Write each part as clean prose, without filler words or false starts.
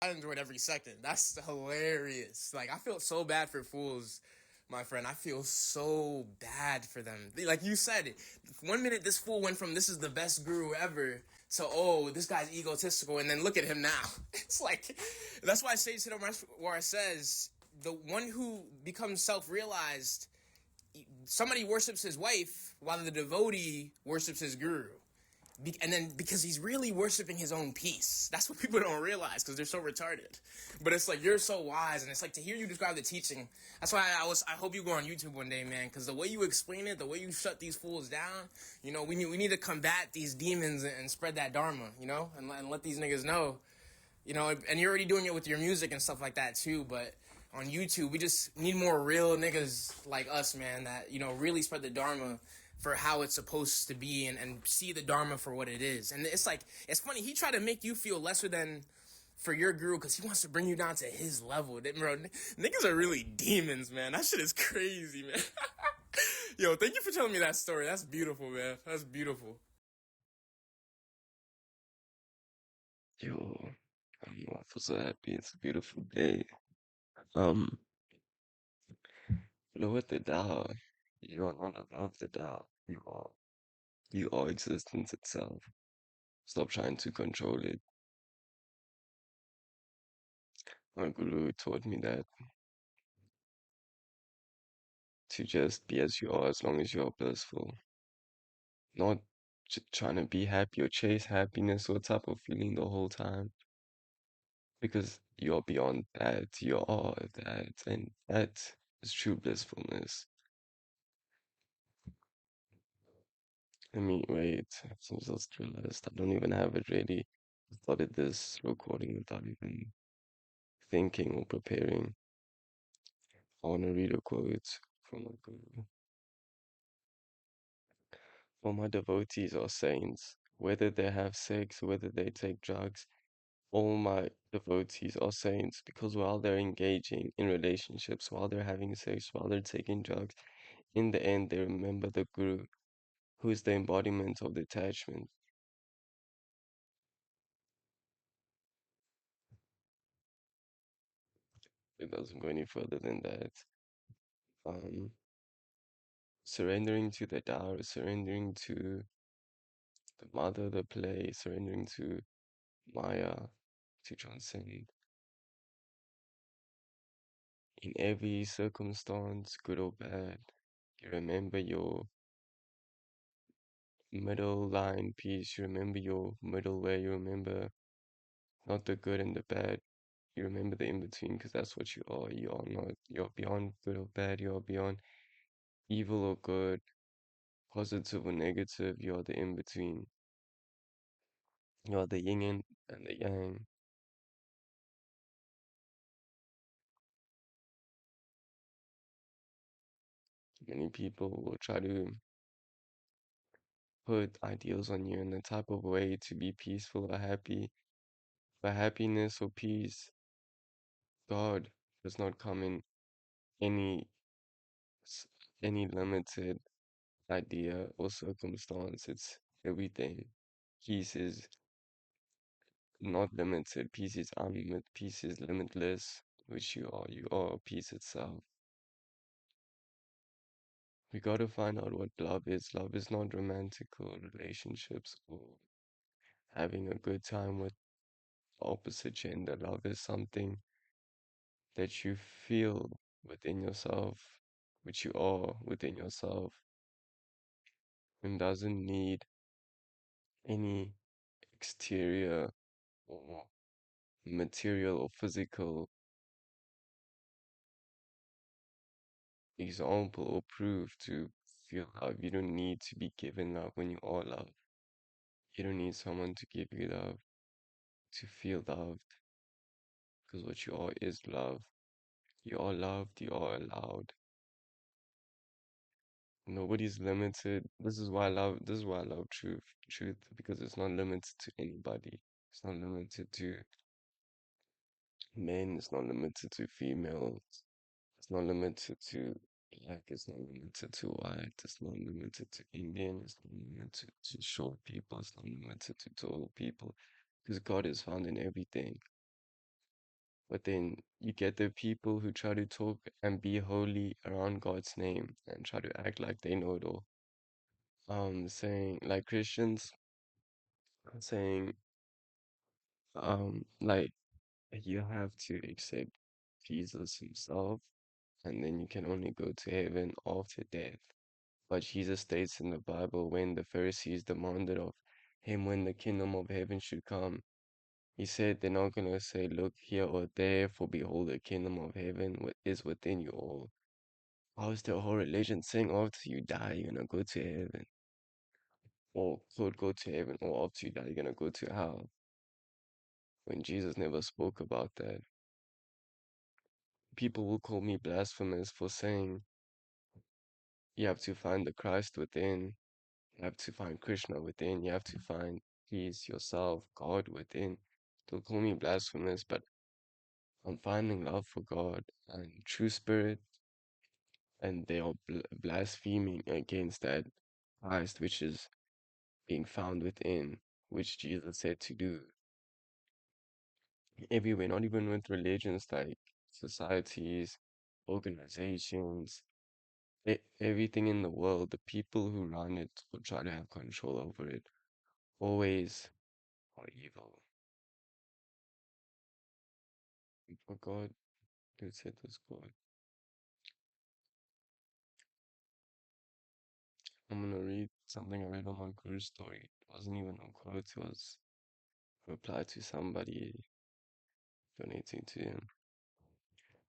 I enjoyed every second. That's hilarious. Like I feel so bad for fools, my friend. I feel so bad for them. Like you said, 1 minute this fool went from this is the best guru ever to oh this guy's egotistical, and then look at him now. It's like that's why I say to where it says the one who becomes self-realized, somebody worships his wife while the devotee worships his guru. And then because he's really worshiping his own peace. That's what people don't realize because they're so retarded. But it's like you're so wise, and it's like to hear you describe the teaching. That's why I hope you go on YouTube one day, man, because the way you explain it, the way you shut these fools down, we need to combat these demons and spread that dharma, and let these niggas know. And you're already doing it with your music and stuff like that too, but on YouTube, we just need more real niggas like us, man, that, really spread the Dharma for how it's supposed to be, and see the Dharma for what it is. And it's like, it's funny, he tried to make you feel lesser than for your guru because he wants to bring you down to his level. Bro, niggas are really demons, man. That shit is crazy, man. Yo, thank you for telling me that story. That's beautiful, man. That's beautiful. Yo, I feel so happy. It's a beautiful day. Um, with the Tao, you are not above the Tao. You are existence itself. Stop trying to control it. My guru taught me that to just be as you are as long as you are blissful. Not trying to be happy or chase happiness or type of feeling the whole time. Because you're beyond that. You are that. And that is true blissfulness. Let me wait. I just realized I don't even have it ready. I started this recording without even thinking or preparing. I want to read a quote from a guru. For my devotees are saints, whether they have sex, whether they take drugs, all my devotees are saints because while they're engaging in relationships, while they're having sex, while they're taking drugs, in the end they remember the guru, who is the embodiment of detachment. It doesn't go any further than that. Um, Surrendering to the Tao, surrendering to the mother, the play, surrendering to Maya, to transcend in every circumstance, good or bad. You remember your middle line piece, you remember your middle way, you remember not the good and the bad, you remember the in between because that's what you are. You are not, you're beyond good or bad, you are beyond evil or good, positive or negative, you are the in between. You are the yin and the yang. Many people will try to put ideals on you in a type of way to be peaceful or happy. But happiness or peace, God does not come in any s- any limited idea or circumstance. It's everything. Peace is not limited. Peace is unlimited. Peace is limitless, which you are. You are peace itself. We got to find out what love is. Love is not romantical relationships or having a good time with opposite gender. Love is something that you feel within yourself, which you are within yourself, and doesn't need any exterior or material or physical example or proof to feel love. You don't need to be given love when you are loved. You don't need someone to give you love to feel loved, because what you are is love. You are loved, you are allowed. Nobody's limited. This is why I love truth, because it's not limited to anybody. It's not limited to men, it's not limited to females, it's not limited to black, it's not limited to white, it's not limited to Indian, it's not limited to short people, it's not limited to tall people, because God is found in everything. But then you get the people who try to talk and be holy around God's name and try to act like they know it all. Saying like Christians saying like you have to accept Jesus himself and then you can only go to heaven after death. But Jesus states in the Bible when the Pharisees demanded of him when the kingdom of heaven should come, he said they're not gonna say, look here or there, for behold, the kingdom of heaven is within you all. How is the whole religion saying after you die, you're gonna go to heaven? Or could go to heaven, or after you die, you're gonna go to hell? When Jesus never spoke about that. People will call me blasphemous for saying you have to find the Christ within, you have to find Krishna within, you have to find peace, yourself, God within. They'll call me blasphemous, but I'm finding love for God and true spirit, and they are blaspheming against that Christ which is being found within, which Jesus said to do. Everywhere, not even with religions like societies, organizations, everything in the world, the people who run it or try to have control over it always are evil. For God, who said was God. I'm gonna read something I read on my Guru story. It wasn't even a quote, it was a reply to somebody donating to him.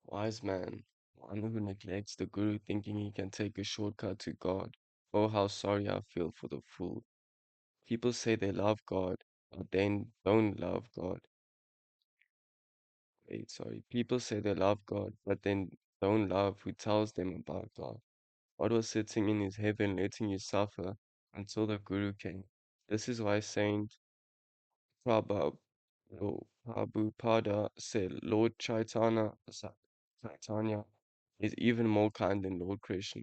Wise man, one who neglects the Guru thinking he can take a shortcut to God. Oh, how sorry I feel for the fool. People say they love God, but then don't love God. Wait, sorry. People say they love God, but then don't love who tells them about God. God was sitting in his heaven letting you suffer until the Guru came. This is why Saint Prabhupada, Prabhupada said Lord Chaitanya is even more kind than Lord Krishna.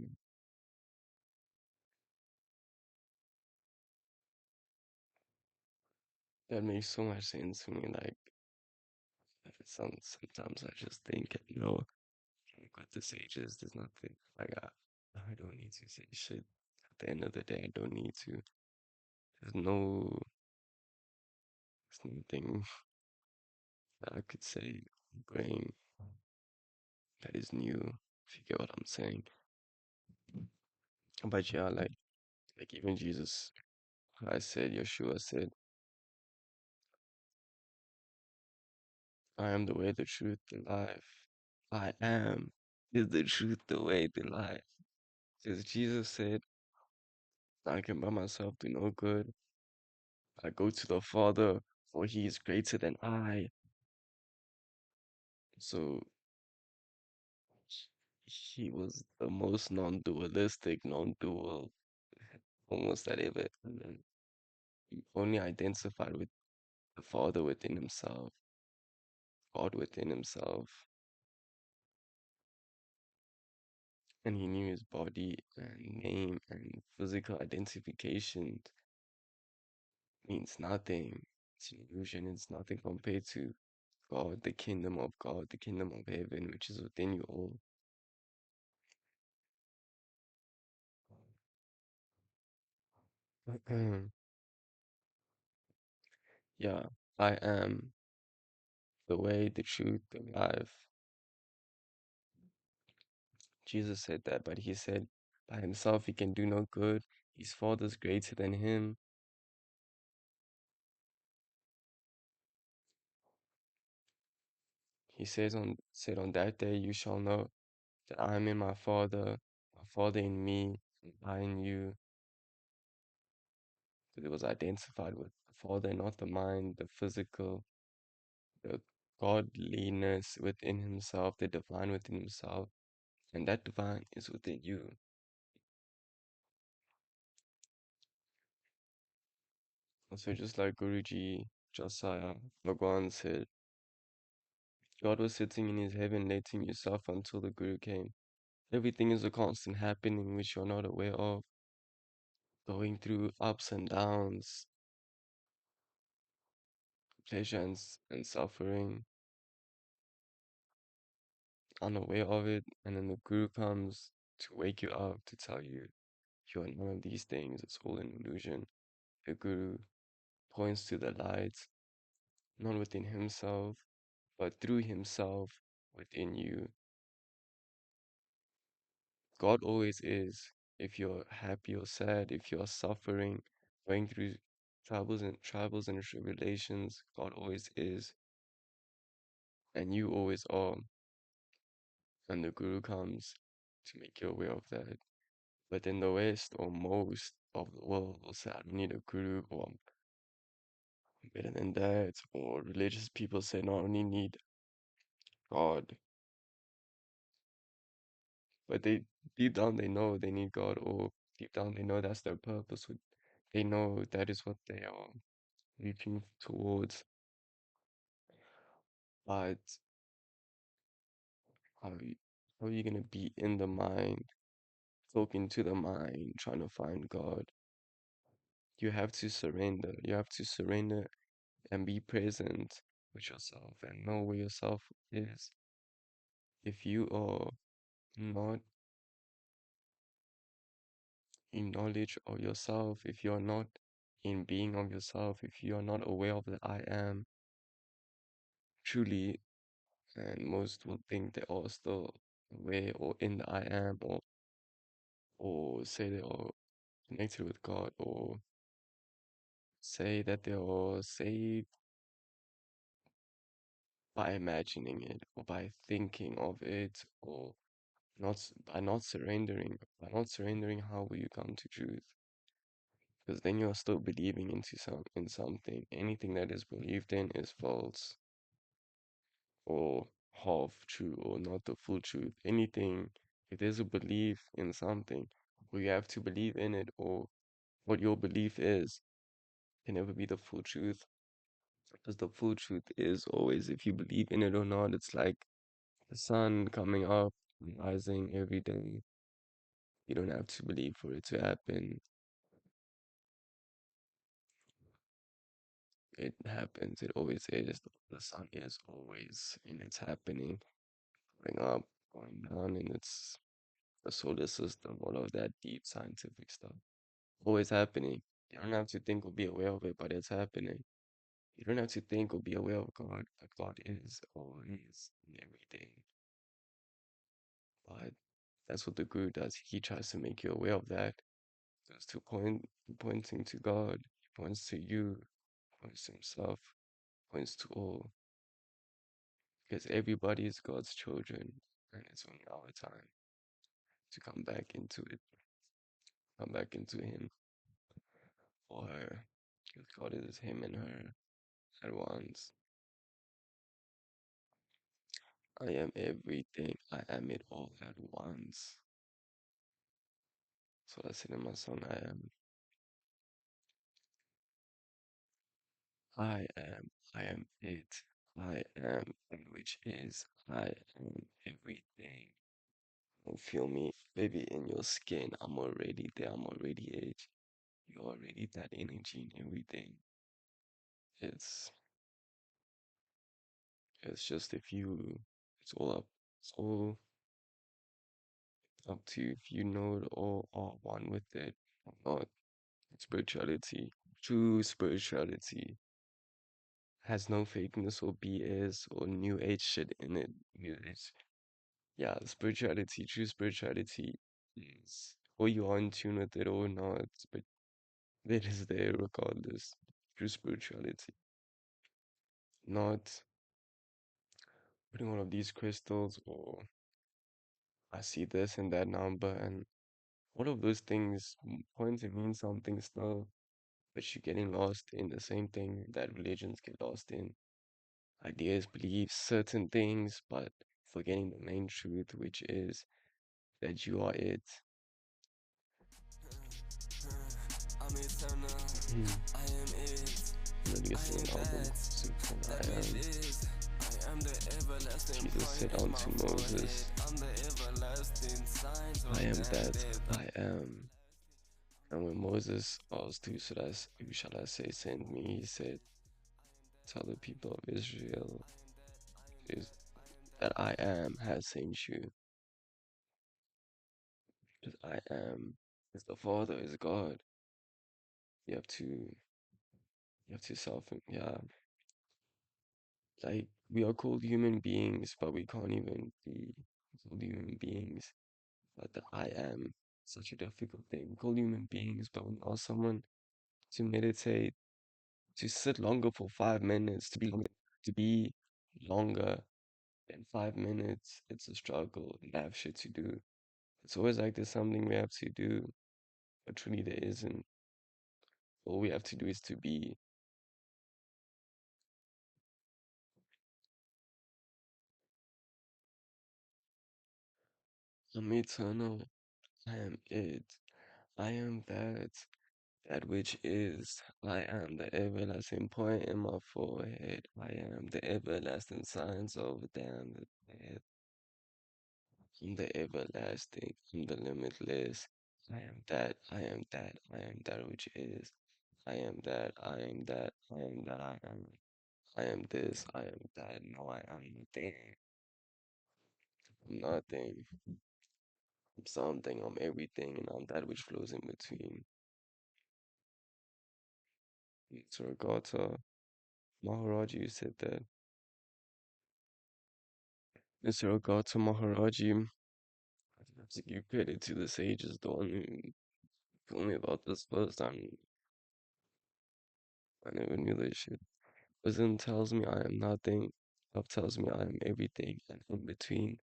That makes so much sense to me. Like, sometimes I just think, with the sages, there's nothing. Like, I don't need to say shit. At the end of the day, I don't need to. There's no, there's nothing that I could say going that is new, if you get what I'm saying. But yeah, like even Jesus, I said, Yeshua said, I am the way, the truth, the life. I am is the truth, the way, the life. Because Jesus said, I can by myself do no good. I go to the Father, for he is greater than I. So he was the most non-dualistic, non-dual, almost that ever. He only identified with the Father within himself, God within himself, and he knew his body and name and physical identification means nothing. It's an illusion, it's nothing compared to God, the kingdom of God, the kingdom of heaven, which is within you all. Yeah, I am the way, the truth, the life. Jesus said that, but he said by himself he can do no good. His Father's greater than him. He said on that day you shall know that I am in my Father in me, and I in you. Because it was identified with the Father, not the mind, the physical, the godliness within himself, the divine within himself, and that divine is within you. So just like Guruji Josiah Bhagwan said, God was sitting in his heaven letting you suffer until the Guru came. Everything is a constant happening which you're not aware of, going through ups and downs, pleasure and suffering. unaware of it, and then the guru comes to wake you up to tell you you are none of these things. It's all an illusion. The guru points to the light, not within himself, but through himself within you. God always is. If you're happy or sad, if you're suffering, going through troubles and tribulations, God always is, and you always are. And the guru comes to make you aware of that. But in the West, or most of the world, will say, I don't need a guru, or I'm better than that. Or religious people say, no, I only need God. But they, deep down, they know they need God, or deep down, they know that's their purpose. They know that is what they are reaching towards. But how are you, how are you going to be in the mind, talking to the mind, trying to find God? You have to surrender. You have to surrender and be present with yourself and know where yourself is. If you are not in knowledge of yourself, if you are not in being of yourself, if you are not aware of the I am, truly, and most will think they are still aware or in the I am, or say they are connected with God, or say that they are saved by imagining it, or by thinking of it, or by not surrendering. By not surrendering, how will you come to truth? Because then you're still believing in something. Anything that is believed in is false, or half true, or not the full truth. Anything, if there's a belief in something, or you have to believe in it, or what your belief is, can never be the full truth. Because the full truth is always, if you believe in it or not, it's like the sun coming up and rising every day. You don't have to believe for it to happen. It happens. It always is. The sun is always, and it's happening, going up, going down, and it's the solar system, all of that deep scientific stuff. Always happening. You don't have to think or be aware of it, but it's happening. You don't have to think or be aware of God, but God is always in everything. But that's what the guru does. He tries to make you aware of that. Just to pointing to God, he points to you, points to himself, points to all. Because everybody is God's children, and it's only our time to come back into it, come back into Him or her. Because God is Him and her at once. I am everything, I am it all at once. So I said in my song, I am it, I am, and which is, I am everything. You feel me? Baby, in your skin, I'm already there, I'm already it. You're already that energy and everything. It's it's just if you, it's all up, it's all up to you if you know it all are one with it or not. Spirituality, true spirituality, has no fakeness or BS or new age shit in it. Yeah, spirituality, true spirituality is, or you are in tune with it or not, but it is there regardless. True spirituality, not putting all of these crystals, or I see this and that number, and all of those things point to mean something still, but you're getting lost in the same thing that religions get lost in. Ideas, beliefs, certain things, but forgetting the main truth, which is that you are it. I'm eternal, Hmm. I am it, I Releasing am an album that, soon called that I which Am. is. I am the everlasting Jesus point said in my unto forehead. Moses, I'm the everlasting signs I of am that that. I am. And when Moses asked, who shall I say sent me? He said, tell the people of Israel, that I am has sent you. Because I am is the Father, is God. You have to you have to self yeah. Like we are called human beings, but we can't even be called human beings. But the I am such a difficult thing. We call human beings, but when you ask someone to meditate, to sit longer for 5 minutes, to be longer than 5 minutes, it's a struggle. And I have shit to do. It's always like there's something we have to do, but truly there isn't. All we have to do is to be. I'm eternal. I am it. I am that. That which is. I am the everlasting point in my forehead. I am the everlasting signs over down the head. I'm the everlasting. I'm the limitless. I am that. I am that. I am that which is. I am that. I am that. I am that. I am. I am this. I am that. No, I am nothing. I'm nothing. I'm something. I'm everything, and I'm that which flows in between. Suragata. Maharaji said that. Mr. Ogata Maharaji, I have to give credit to the sages, the one who told me about this first time. I never knew this shit. Wisdom tells me I am nothing. Love tells me I am everything. And in between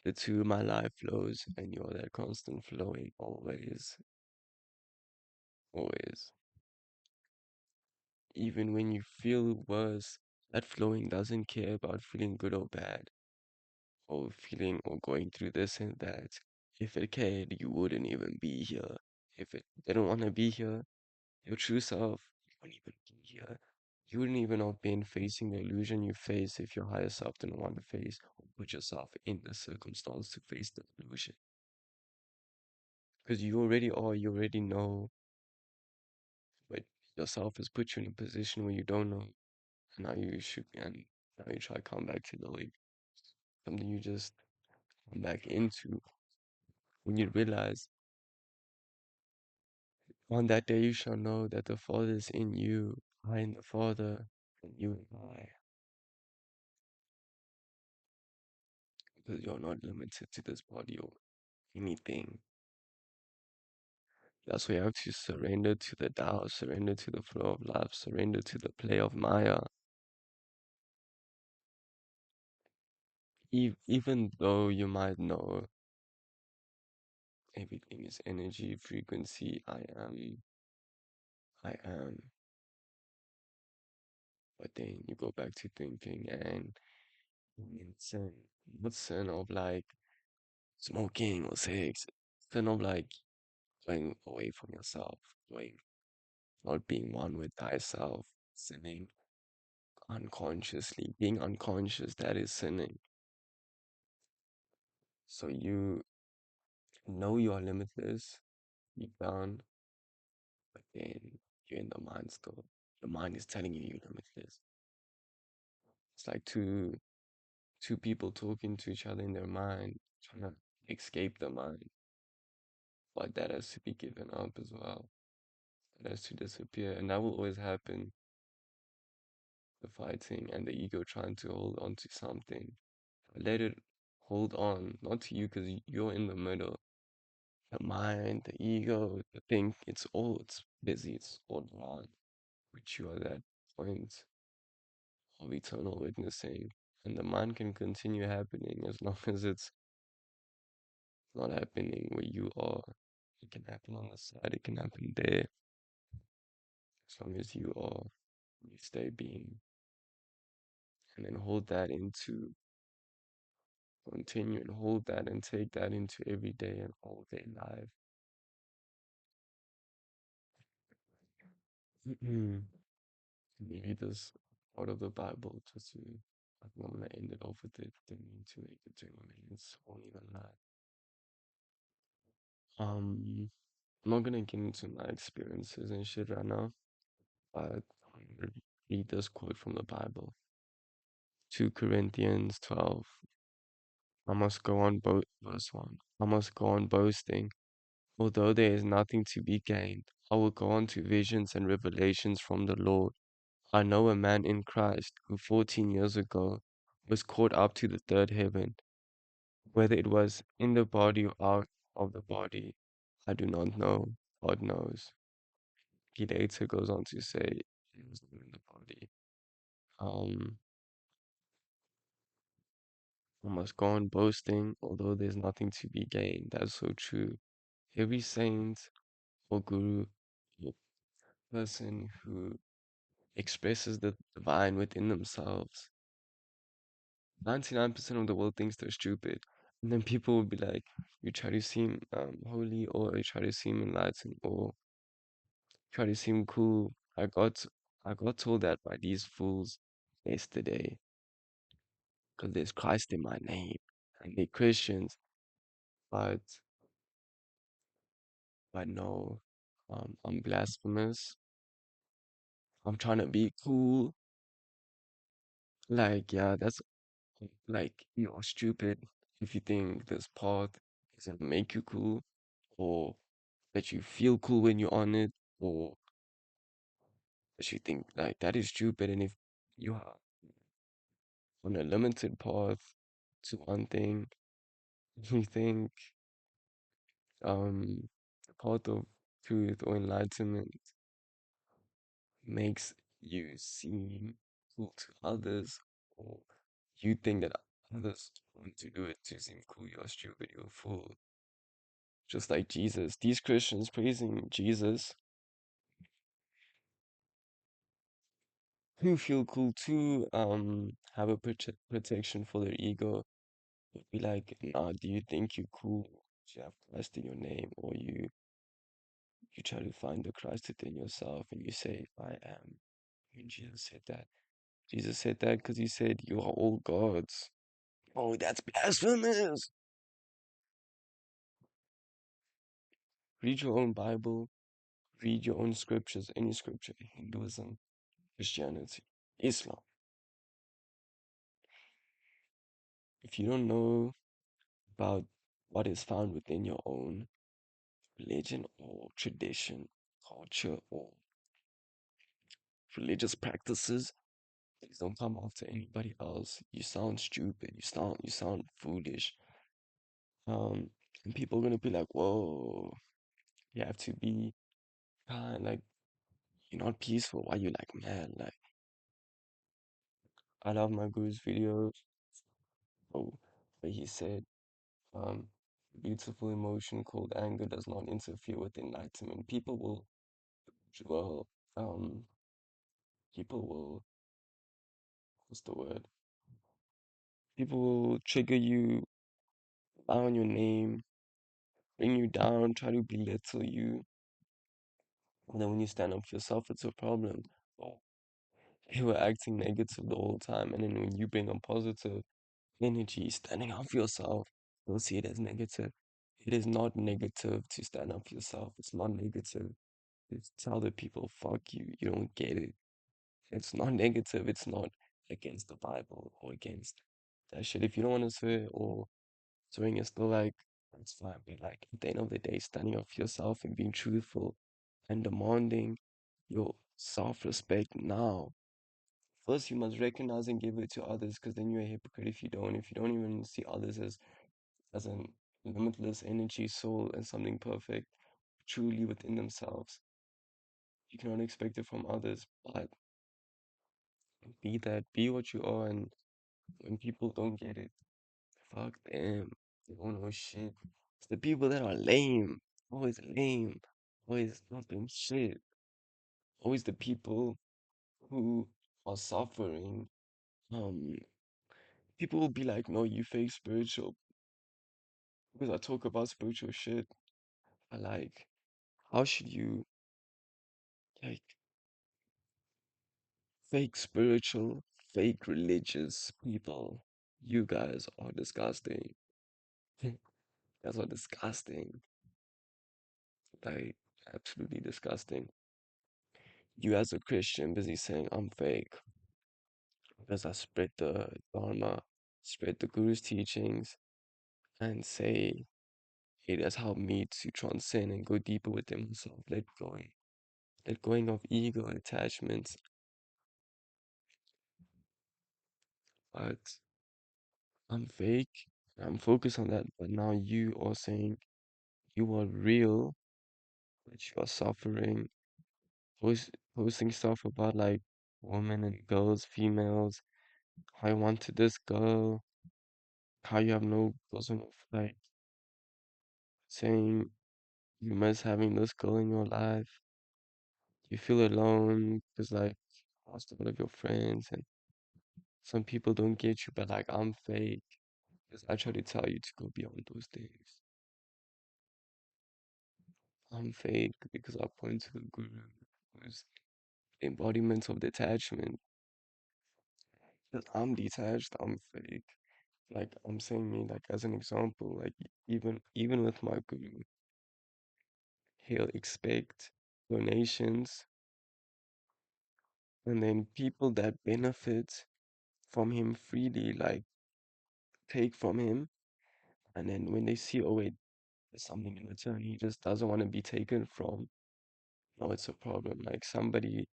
the two, my life flows, and you're that constant flowing always, always. Even when you feel worse, that flowing doesn't care about feeling good or bad, or feeling or going through this and that. If it cared, you wouldn't even be here. If it didn't want to be here, your true self, you wouldn't even be here. You wouldn't even have been facing the illusion you face if your higher self didn't want to face or put yourself in the circumstance to face the illusion. Because you already are, you already know, but yourself has put you in a position where you don't know. And now you should, and now you try to come back to knowing something you just come back into when you realize on that day you shall know that the Father is in you, I in the Father, and you and I. Because you're not limited to this body or anything. That's why you have to surrender to the Tao, surrender to the flow of life, surrender to the play of Maya. Even though you might know everything is energy, frequency, I am. But then you go back to thinking and sin, not sin of like smoking or sex, sin of like going away from yourself, going not being one with thyself, sinning unconsciously, being unconscious, that is sinning. So you know you are limitless, deep down, but then you're in the mind still. The mind is telling you you're limitless. It's like two people talking to each other in their mind, trying to escape the mind. But that has to be given up as well. That has to disappear. And that will always happen. The fighting and the ego trying to hold on to something. Let it hold on, not to you because you're in the middle. The mind, the ego, the thing, it's busy, it's all around. But you are that point of eternal witnessing. And the mind can continue happening as long as it's not happening where you are. It can happen on the side, it can happen there. As long as you stay being. And then hold that into, continue and hold that and take that into every day and all day life. Read this part of the Bible just to, I think I'm gonna end it off with it. Didn't mean to make it 20 minutes, won't even lie. I'm not gonna get into my experiences and shit right now, but I'm gonna read this quote from the Bible. 2 Corinthians 12. I must go on verse 1. I must go on boasting, although there is nothing to be gained. I will go on to visions and revelations from the Lord. I know a man in Christ who 14 years ago was caught up to the third heaven. Whether it was in the body or out of the body, I do not know. God knows. He later goes on to say he was not in the body. Um, I must go on boasting, although there's nothing to be gained. That's so true. Every saint or guru or person who expresses the divine within themselves, 99% of the world thinks they're stupid. And then people will be like, you try to seem holy, or you try to seem enlightened, or try to seem cool. I got told that by these fools yesterday, because there's Christ in my name, and they're Christians, but no, I'm blasphemous. I'm trying to be cool. Like, yeah, that's like you're stupid if you think this path is gonna make you cool, or that you feel cool when you're on it, or that you think like that is stupid. And if you are on a limited path to one thing, you think the path of truth or enlightenment makes you seem cool to others, or you think that others want to do it to seem cool, you're stupid, you're a fool. Just like Jesus, these Christians praising Jesus who feel cool too, have a protection for their ego, would be like, nah, do you think you're cool? You have Christ in your name, or you try to find the Christ within yourself and you say, I am. And Jesus said that. Jesus said that because he said, you are all gods. Oh, that's blasphemous. Read your own Bible, read your own scriptures, any scripture, Hinduism, Christianity, Islam. If you don't know about what is found within your own religion or tradition, culture, or religious practices, please don't come after anybody else. You sound stupid. You sound foolish. And people are gonna be like, "Whoa, you have to be kind. Like you're not peaceful. Why you like man? Like I love my guru's videos. Oh, but he said, um, beautiful emotion called anger does not interfere with enlightenment. Well, um, people will, what's the word? People will trigger you, lie on your name, bring you down, try to belittle you. And then when you stand up for yourself, it's a problem. Oh, they were acting negative the whole time. And then when you bring a positive energy, standing up for yourself, they'll see it as negative. It is not negative to stand up for yourself. It's not negative. It's tell the people, fuck you, you don't get it. It's not negative. It's not against the Bible or against that shit. If you don't want to swear or swearing is still like, that's fine. But like at the end of the day, standing up for yourself and being truthful and demanding your self-respect now. First, you must recognize and give it to others, because then you're a hypocrite if you don't. If you don't even see others as an limitless energy, soul, and something perfect, truly within themselves, you cannot expect it from others. But be that, be what you are, and when people don't get it, fuck them. They don't know shit. It's the people that are lame, always not doing shit. Always the people who are suffering. Um, People will be like, no, you fake spiritual, because I talk about spiritual shit. I like, how should you, like, fake spiritual, fake religious people? You guys are disgusting. You guys are disgusting. Like, absolutely disgusting. You as a Christian busy saying I'm fake because I spread the dharma, spread the guru's teachings, and say, it has helped me to transcend and go deeper within myself, let going of ego and attachments. But I'm fake. I'm focused on that. But now you are saying you are real, but you are suffering. Posting stuff about like women and girls, females, how you wanted this girl, how you have no bosom of like saying you miss having this girl in your life. You feel alone because like you lost a lot of your friends and some people don't get you, but like I'm fake because I try to tell you to go beyond those things. I'm fake because I point to the guru who's the embodiment of detachment. Because I'm detached, I'm fake. Like I'm saying me like as an example, like even with my guru, he'll expect donations and then people that benefit from him freely like take from him and then when they see oh wait there's something in return he just doesn't want to be taken from. No, it's a problem. Like somebody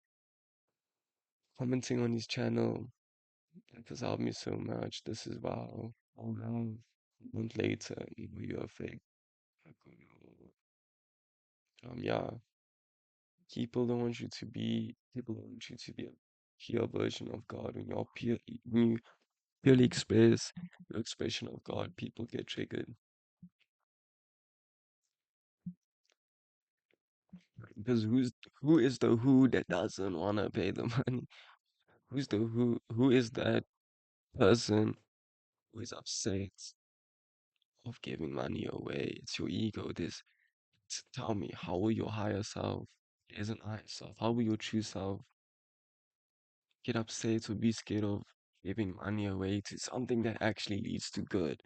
commenting on his channel, that has helped me so much. This is wow. Oh no. A month later, you are fake. Like, yeah. People don't want you to be a pure version of God. When you purely express your expression of God, people get triggered. Because who is the who that doesn't want to pay the money? Who is that person who is upset of giving money away? It's your ego. Tell me, how will your higher self, there isn't higher self, how will your true self get upset or be scared of giving money away to something that actually leads to good?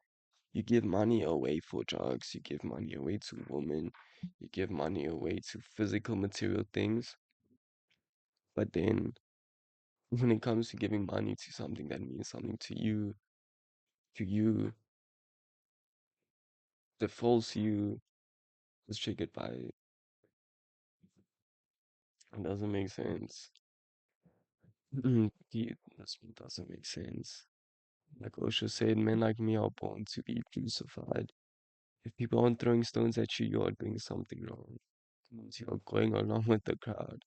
You give money away for drugs, you give money away to women, you give money away to physical material things, but then when it comes to giving money to something that means something to you, the false you is triggered by it. It doesn't make sense. This doesn't make sense. Like Osho said, men like me are born to be crucified. If people aren't throwing stones at you, you are doing something wrong. It means you're going along with the crowd.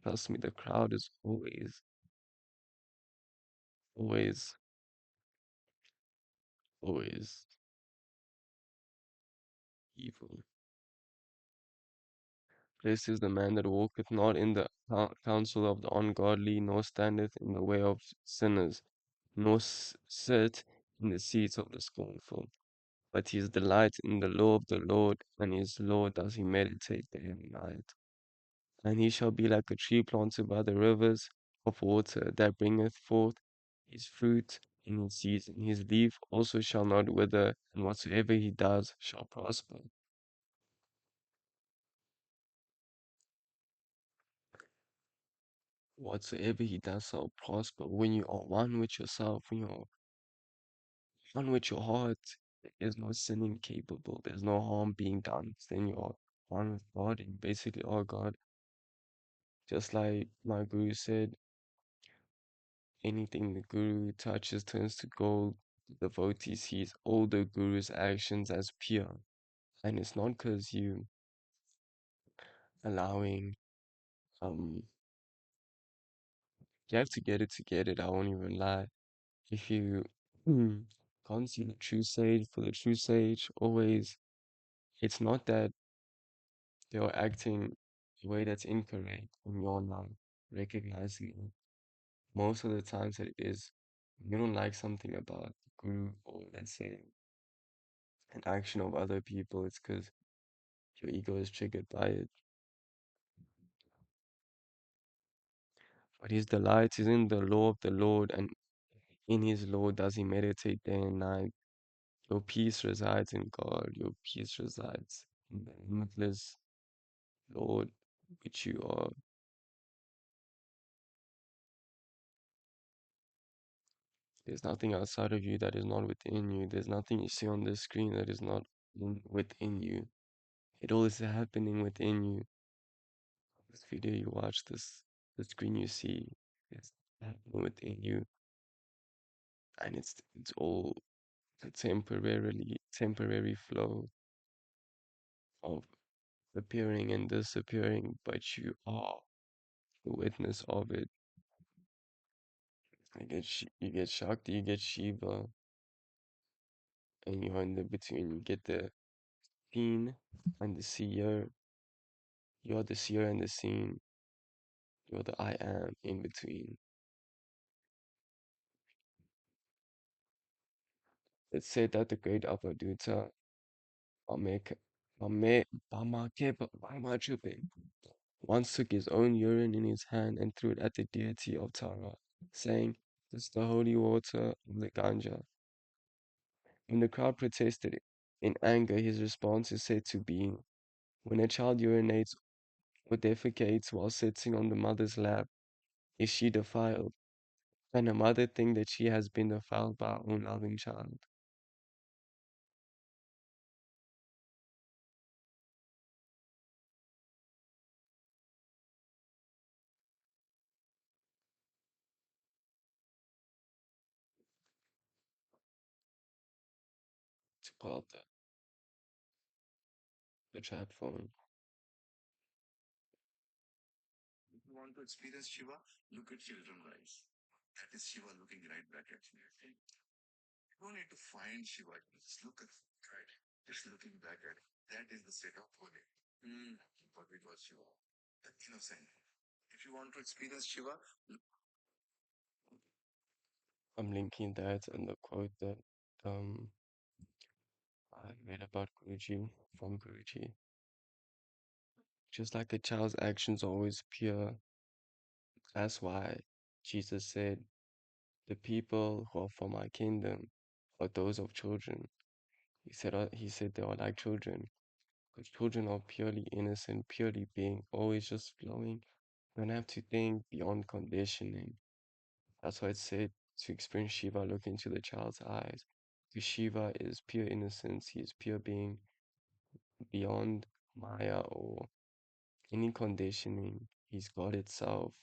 Trust me, the crowd is always, always evil. Blessed is the man that walketh not in the counsel of the ungodly, nor standeth in the way of sinners, nor sit in the seats of the scornful. But his delight in the law of the Lord, and his law does he meditate day and night. And he shall be like a tree planted by the rivers of water, that bringeth forth his fruit in his season. His leaf also shall not wither, and whatsoever he does shall prosper. Whatsoever he does shall prosper. When you are one with yourself, when you're one with your heart, there is no sinning capable. There's no harm being done. Then you are one with God, and you basically are God. Just like my guru said, anything the guru touches turns to gold. The devotee sees all the guru's actions as pure. And it's not because you allowing, um, you have to get it to get it. I won't even lie. If you can't see the true sage for the true sage, always, it's not that they're acting a way that's incorrect and you're not recognizing it. Most of the times that it is, you don't like something about the group or let's say an action of other people, it's because your ego is triggered by it. But his delight is in the law of the Lord, and in his law does he meditate day and night. Your peace resides in God, your peace resides in the limitless Lord, which you are. There's nothing outside of you that is not within you. There's nothing you see on the screen that is not within you. It all is happening within you. This video you watch, the screen you see is happening within you, and it's all a temporary flow of appearing and disappearing, but you are the witness of it. You get shocked, you get Shiva, and you're in the between. You get the seen and the seer. You're the seer and the seen. You're the I am in between. It's said that the great Avaduta, Bame- Bama once took his own urine in his hand and threw it at the deity of Tara, saying, "This is the holy water of the Ganga." When the crowd protested in anger, his response is said to be, when a child urinates or defecates while sitting on the mother's lap, is she defiled? Can a mother think that she has been defiled by her own loving child? To pull out the chat phone. If you want to experience Shiva, look at children eyes. That is Shiva looking right back at you. You don't need to find Shiva. Just look at right. Just looking back at it. That is the state of holy. What we call Shiva. The innocent. If you want to experience Shiva, I'm linking that and the quote that um I read about Guruji from Guruji. Just like a child's actions are always pure, that's why Jesus said, "The people who are for my kingdom are those of children." He said they are like children, because children are purely innocent, purely being, always just flowing. You don't have to think beyond conditioning. That's why it said to experience Shiva, look into the child's eyes. Because Shiva is pure innocence, he is pure being beyond Maya or any conditioning. He's God itself.